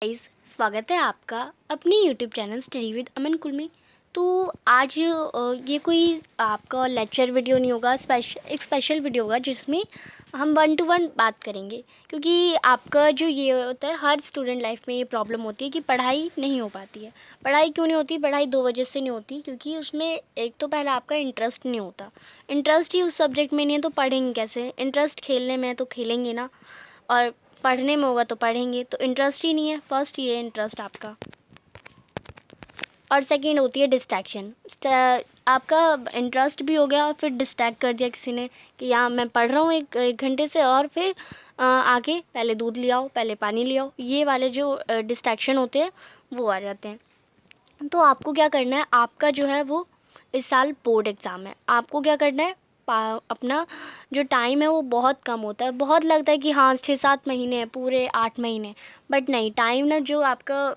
Guys, स्वागत है आपका अपने यूट्यूब चैनल स्टडी विद अमन कुल में। तो आज ये कोई आपका लेक्चर वीडियो नहीं होगा, एक स्पेशल वीडियो होगा जिसमें हम वन टू वन बात करेंगे। क्योंकि आपका जो ये होता है, हर स्टूडेंट लाइफ में ये प्रॉब्लम होती है कि पढ़ाई नहीं हो पाती है। पढ़ाई क्यों नहीं होती? पढ़ाई दो वजह से नहीं होती, क्योंकि उसमें एक तो पहला आपका इंटरेस्ट नहीं होता। इंटरेस्ट ही उस सब्जेक्ट में नहीं है तो पढ़ेंगे कैसे? इंटरेस्ट खेलने में है तो खेलेंगे ना, और पढ़ने में होगा तो पढ़ेंगे। तो इंटरेस्ट ही नहीं है, फर्स्ट ये इंटरेस्ट आपका। और सेकंड होती है डिस्ट्रैक्शन। आपका इंटरेस्ट भी हो गया और फिर डिस्ट्रैक्ट कर दिया किसी ने कि यहाँ मैं पढ़ रहा हूँ एक घंटे से, और फिर आगे पहले दूध ले आओ, पहले पानी ले आओ। ये वाले जो डिस्ट्रैक्शन होते हैं वो आ जाते हैं। तो आपको क्या करना है, आपका जो है वो इस साल बोर्ड एग्ज़ाम है। आपको क्या करना है, अपना जो टाइम है वो बहुत कम होता है। बहुत लगता है कि हाँ 6-7 महीने हैं, पूरे 8 महीने, बट नहीं, टाइम ना जो आपका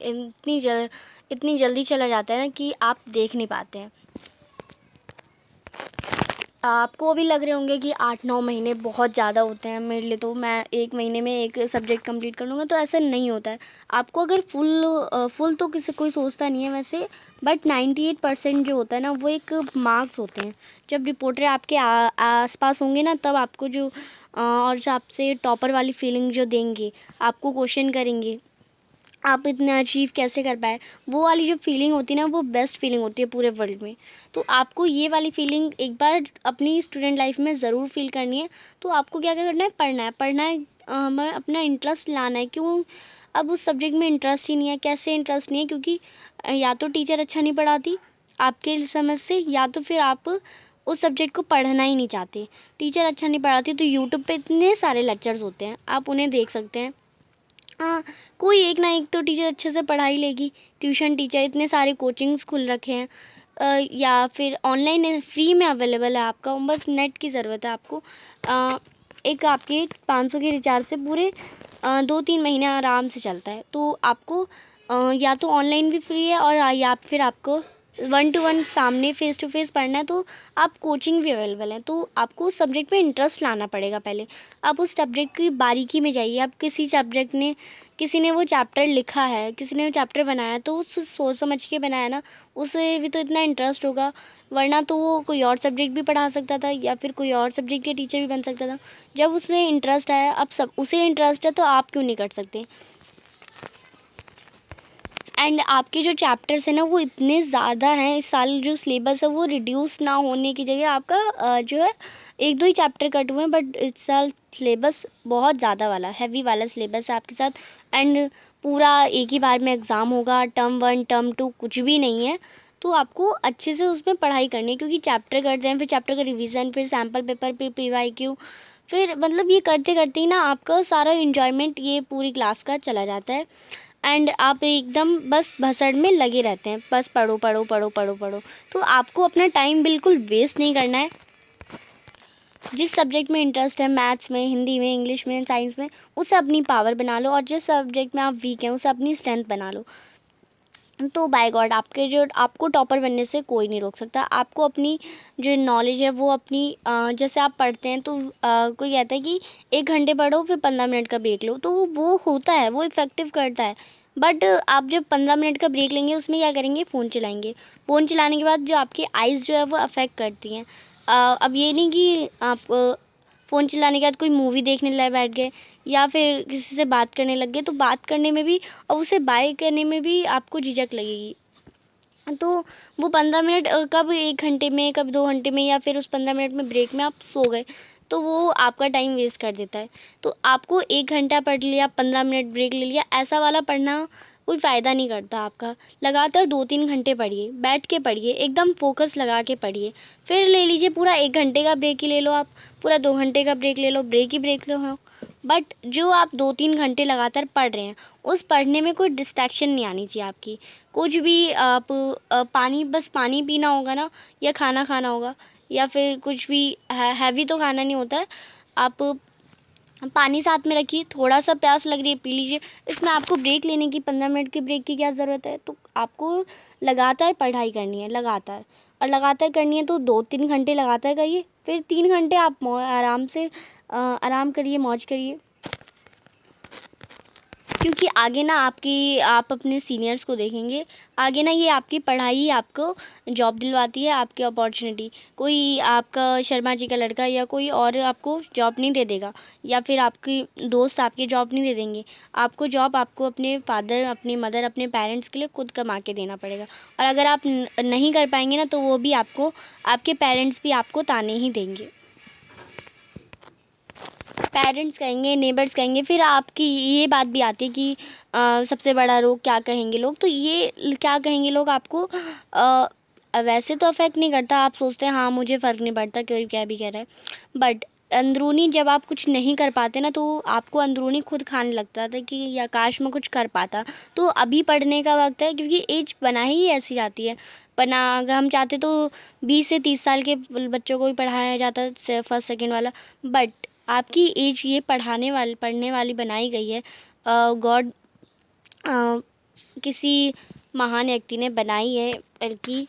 इतनी जल्दी चला जाता है ना कि आप देख नहीं पाते हैं। आपको अभी लग रहे होंगे कि 8-9 महीने बहुत ज़्यादा होते हैं मेरे लिए, तो मैं 1 महीने में एक सब्जेक्ट कंप्लीट कर लूँगा। तो ऐसा नहीं होता है। आपको अगर फुल तो किसी कोई सोचता नहीं है वैसे, बट 98% जो होता है ना वो एक मार्क्स होते हैं। जब रिपोर्टर आपके आस पास होंगे ना, तब आपको जो और जो आपसे टॉपर वाली फीलिंग जो देंगे, आपको क्वेश्चन करेंगे आप इतना अचीव कैसे कर पाए, वो वाली जो फीलिंग होती है ना, वो बेस्ट फीलिंग होती है पूरे वर्ल्ड में। तो आपको ये वाली फीलिंग एक बार अपनी स्टूडेंट लाइफ में ज़रूर फील करनी है। तो आपको क्या क्या करना है, पढ़ना है, हमें अपना इंटरेस्ट लाना है। क्यों? अब उस सब्जेक्ट में इंटरेस्ट ही नहीं है। कैसे इंटरेस्ट नहीं है? क्योंकि या तो टीचर अच्छा नहीं पढ़ाती आपके समझ से, या तो फिर आप उस सब्जेक्ट को पढ़ना ही नहीं चाहते। टीचर अच्छा नहीं पढ़ाती तो यूट्यूब पे इतने सारे लेक्चर्स होते हैं, आप उन्हें देख सकते हैं। हाँ, कोई एक ना एक तो टीचर अच्छे से पढ़ाई लेगी। ट्यूशन टीचर, इतने सारे कोचिंग्स खुल रखे हैं, या फिर ऑनलाइन फ्री में अवेलेबल है। आपका बस नेट की ज़रूरत है आपको। एक आपके 500 के रिचार्ज से पूरे 2-3 महीने आराम से चलता है। तो आपको या तो ऑनलाइन भी फ्री है, और या फिर आपको 1-to-1 सामने फेस टू फेस पढ़ना है तो आप कोचिंग भी अवेलेबल है। तो आपको उस सब्जेक्ट में इंटरेस्ट लाना पड़ेगा पहले। आप उस सब्जेक्ट की बारीकी में जाइए। आप किसी ने वो चैप्टर लिखा है, किसी ने वो चैप्टर बनाया, तो उस सोच समझ के बनाया ना, उसे भी तो इतना इंटरेस्ट होगा। वरना तो वो कोई और सब्जेक्ट भी पढ़ा सकता था, या फिर कोई और सब्जेक्ट के टीचर भी बन सकता था। जब उसमें इंटरेस्ट आया, अब सब उसे इंटरेस्ट है तो आप क्यों नहीं कर सकते? एंड आपके जो चैप्टर्स हैं ना वो इतने ज़्यादा हैं, इस साल जो सिलेबस है वो रिड्यूस ना होने की जगह आपका जो है 1-2 ही चैप्टर कट हुए हैं, बट इस साल सिलेबस बहुत ज़्यादा वाला हैवी वाला सिलेबस है आपके साथ। एंड पूरा एक ही बार में एग्ज़ाम होगा, टर्म 1 टर्म 2 कुछ भी नहीं है। तो आपको अच्छे से उसमें पढ़ाई करनी है, क्योंकि चैप्टर करते हैं, फिर चैप्टर का रिवीजन, फिर सैम्पल पेपर, फिर PYQ, फिर मतलब ये करते करते ही ना आपका सारा इन्जॉयमेंट ये पूरी क्लास का चला जाता है। एंड आप एकदम बस भसड़ में लगे रहते हैं, बस पढ़ो पढ़ो पढ़ो पढ़ो पढ़ो। तो आपको अपना टाइम बिल्कुल वेस्ट नहीं करना है। जिस सब्जेक्ट में इंटरेस्ट है, मैथ्स में, हिंदी में, इंग्लिश में, साइंस में, उसे अपनी पावर बना लो, और जिस सब्जेक्ट में आप वीक हैं उसे अपनी स्ट्रेंथ बना लो। तो बाय गॉड आपको टॉपर बनने से कोई नहीं रोक सकता। आपको अपनी जो नॉलेज है वो अपनी जैसे आप पढ़ते हैं तो कोई कहता है कि 1 घंटे पढ़ो फिर 15 मिनट का ब्रेक लो, तो वो होता है, वो इफ़ेक्टिव करता है। बट आप जब 15 मिनट का ब्रेक लेंगे उसमें क्या करेंगे, फ़ोन चलाएंगे। फ़ोन चलाने के बाद जो आपकी आइज़ जो है वो अफेक्ट करती हैं। अब ये नहीं कि आप फ़ोन चलाने के बाद कोई मूवी देखने लग बैठ गए, या फिर किसी से बात करने लग गए, तो बात करने में भी और उसे बाय करने में भी आपको झिझक लगेगी। तो वो 15 मिनट कब 1 घंटे में, कब 2 घंटे में, या फिर उस 15 मिनट में ब्रेक में आप सो गए, तो वो आपका टाइम वेस्ट कर देता है। तो आपको 1 घंटा पढ़ लिया, 15 मिनट ब्रेक ले लिया, ऐसा वाला पढ़ना कोई फ़ायदा नहीं करता आपका। लगातार 2-3 घंटे पढ़िए, बैठ के पढ़िए, एकदम फोकस लगा के पढ़िए। फिर ले लीजिए पूरा 1 घंटे का ब्रेक ही ले लो, आप पूरा 2 घंटे का ब्रेक ले लो, ब्रेक ही ब्रेक लो। बट जो आप 2-3 घंटे लगातार पढ़ रहे हैं, उस पढ़ने में कोई डिस्ट्रैक्शन नहीं आनी चाहिए आपकी। कुछ भी आप बस पानी पीना होगा ना, या खाना खाना होगा, या फिर कुछ भी हैवी तो खाना नहीं होता है। आप पानी साथ में रखिए, थोड़ा सा प्यास लग रही है पी लीजिए। इसमें आपको ब्रेक लेने की, 15 मिनट की ब्रेक की क्या ज़रूरत है? तो आपको लगातार पढ़ाई करनी है, लगातार, और लगातार करनी है तो 2-3 घंटे लगातार करिए, फिर 3 घंटे आप आराम से आराम करिए, मौज करिए। क्योंकि आगे ना आप अपने सीनियर्स को देखेंगे, आगे ना ये आपकी पढ़ाई आपको जॉब दिलवाती है, आपकी अपॉर्चुनिटी। कोई आपका शर्मा जी का लड़का या कोई और आपको जॉब नहीं दे देगा, या फिर आपकी दोस्त आपके जॉब नहीं दे देंगे। आपको जॉब आपको अपने फादर, अपनी मदर, अपने पेरेंट्स के लिए खुद कमा के देना पड़ेगा। और अगर आप नहीं कर पाएंगे ना, तो वो भी आपको, आपके पेरेंट्स भी आपको ताने ही देंगे। पेरेंट्स कहेंगे, नेबर्स कहेंगे, फिर आपकी ये बात भी आती है कि सबसे बड़ा रोग क्या कहेंगे लोग। तो ये क्या कहेंगे लोग आपको वैसे तो अफेक्ट नहीं करता, आप सोचते हैं हाँ मुझे फ़र्क नहीं पड़ता कोई क्या भी कह रहा है, बट अंदरूनी जब आप कुछ नहीं कर पाते ना, तो आपको अंदरूनी खुद खाने लगता था कि या काश मैं कुछ कर पाता। तो अभी पढ़ने का वक्त है, क्योंकि एज बना ही ऐसी जाती है। वरना अगर हम चाहते तो 20 से 30 साल के बच्चों को ही पढ़ाया जाता, फर्स्ट सेकेंड वाला। बट आपकी एज ये पढ़ने वाली बनाई गई है, गॉड किसी महान व्यक्ति ने बनाई है, बल्कि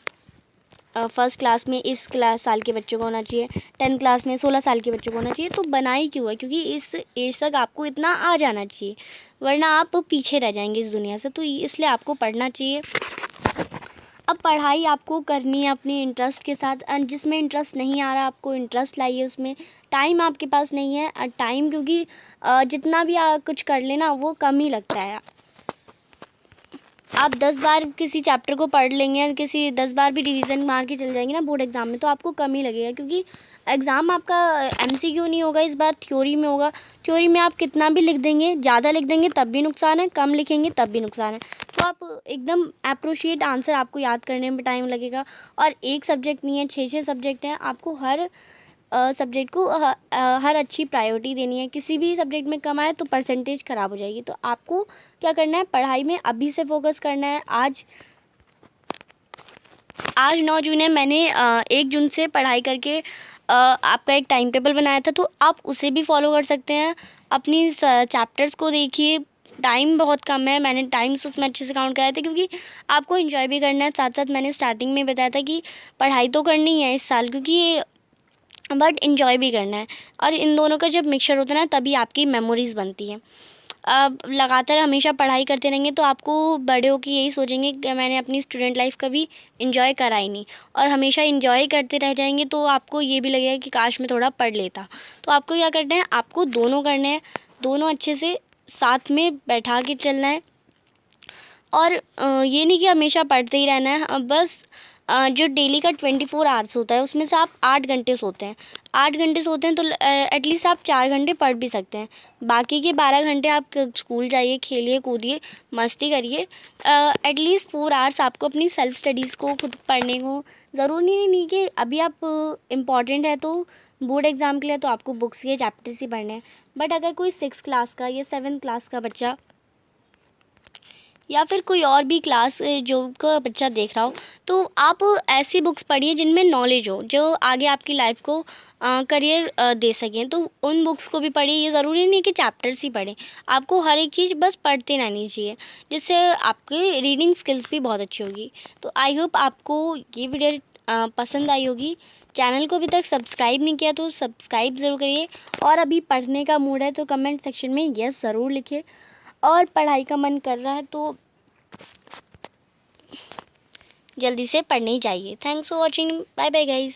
फर्स्ट क्लास में इस साल के बच्चों को होना चाहिए, 10th क्लास में 16 साल के बच्चों को होना चाहिए। तो बनाई क्यों है? क्योंकि इस एज तक आपको इतना आ जाना चाहिए, वरना आप पीछे रह जाएंगे इस दुनिया से। तो इसलिए आपको पढ़ना चाहिए। अब पढ़ाई आपको करनी है अपनी इंटरेस्ट के साथ, जिसमें इंटरेस्ट नहीं आ रहा आपको इंटरेस्ट लाइए उसमें। टाइम आपके पास नहीं है, टाइम क्योंकि जितना भी कुछ कर लेना वो कम ही लगता है। आप 10 बार किसी चैप्टर को पढ़ लेंगे, किसी 10 बार भी रिवीजन मार के चले जाएंगे ना बोर्ड एग्ज़ाम में, तो आपको कम ही लगेगा। क्योंकि एग्ज़ाम आपका MCQ नहीं होगा, इस बार थ्योरी में होगा। थ्योरी में आप कितना भी लिख देंगे, ज़्यादा लिख देंगे तब भी नुकसान है, कम लिखेंगे तब भी नुकसान है। तो आप एकदम अप्रोप्रिएट आंसर आपको याद करने में टाइम लगेगा। और एक सब्जेक्ट नहीं है, 6 सब्जेक्ट हैं। आपको हर सब्जेक्ट को हर अच्छी प्रायोरिटी देनी है। किसी भी सब्जेक्ट में कम आए तो परसेंटेज ख़राब हो जाएगी। तो आपको क्या करना है, पढ़ाई में अभी से फोकस करना है। आज 9 जून है, मैंने 1 जून से पढ़ाई करके आपका एक टाइम टेबल बनाया था, तो आप उसे भी फॉलो कर सकते हैं। अपनी चैप्टर्स को देखिए, टाइम बहुत कम है, मैंने टाइम्स उसमें अच्छे से काउंट कराए थे, क्योंकि आपको एंजॉय भी करना है। साथ साथ मैंने स्टार्टिंग में बताया था कि पढ़ाई तो करनी है इस साल, क्योंकि बट इन्जॉय भी करना है। और इन दोनों का जब मिक्सचर होता है ना, तभी आपकी मेमोरीज़ बनती हैं। अब लगातार हमेशा पढ़ाई करते रहेंगे तो आपको बड़े होकर यही सोचेंगे कि मैंने अपनी स्टूडेंट लाइफ कभी इन्जॉय करा ही नहीं। और हमेशा इन्जॉय करते रह जाएंगे तो आपको ये भी लगेगा कि काश मैं थोड़ा पढ़ लेता। तो आपको क्या करना है, आपको दोनों करने हैं, दोनों अच्छे से साथ में बैठा के चलना है। और ये नहीं कि हमेशा पढ़ते ही रहना है। बस जो डेली का 24 आवर्स होता है, उसमें से आप 8 घंटे सोते हैं। 8 घंटे सोते हैं तो एटलीस्ट आप 4 घंटे पढ़ भी सकते हैं। बाकी के 12 घंटे आप स्कूल जाइए, खेलिए, कूदिए, मस्ती करिए। एटलीस्ट 4 आवर्स आपको अपनी सेल्फ स्टडीज़ को, खुद पढ़ने को। ज़रूरी नहीं कि अभी आप इम्पॉर्टेंट है तो बोर्ड एग्ज़ाम के लिए तो आपको बुक्स के चैप्टर्स ही पढ़ने हैं। बट अगर कोई 6th क्लास का या 7th क्लास का बच्चा, या फिर कोई और भी क्लास जो का बच्चा देख रहा हो, तो आप ऐसी बुक्स पढ़िए जिनमें नॉलेज हो, जो आगे आपकी लाइफ को करियर दे सकें। तो उन बुक्स को भी पढ़िए। ये ज़रूरी नहीं कि चैप्टर्स ही पढ़ें, आपको हर एक चीज़ बस पढ़ते रहनी चाहिए, जिससे आपकी रीडिंग स्किल्स भी बहुत अच्छी होगी। तो आई होप आपको ये वीडियो पसंद आई होगी। चैनल को अभी तक सब्सक्राइब नहीं किया तो सब्सक्राइब ज़रूर करिए। और अभी पढ़ने का मूड है तो कमेंट सेक्शन में यस ज़रूर लिखिए। और पढ़ाई का मन कर रहा है तो जल्दी से पढ़ने ही चाहिए। Thanks for watching, bye bye guys.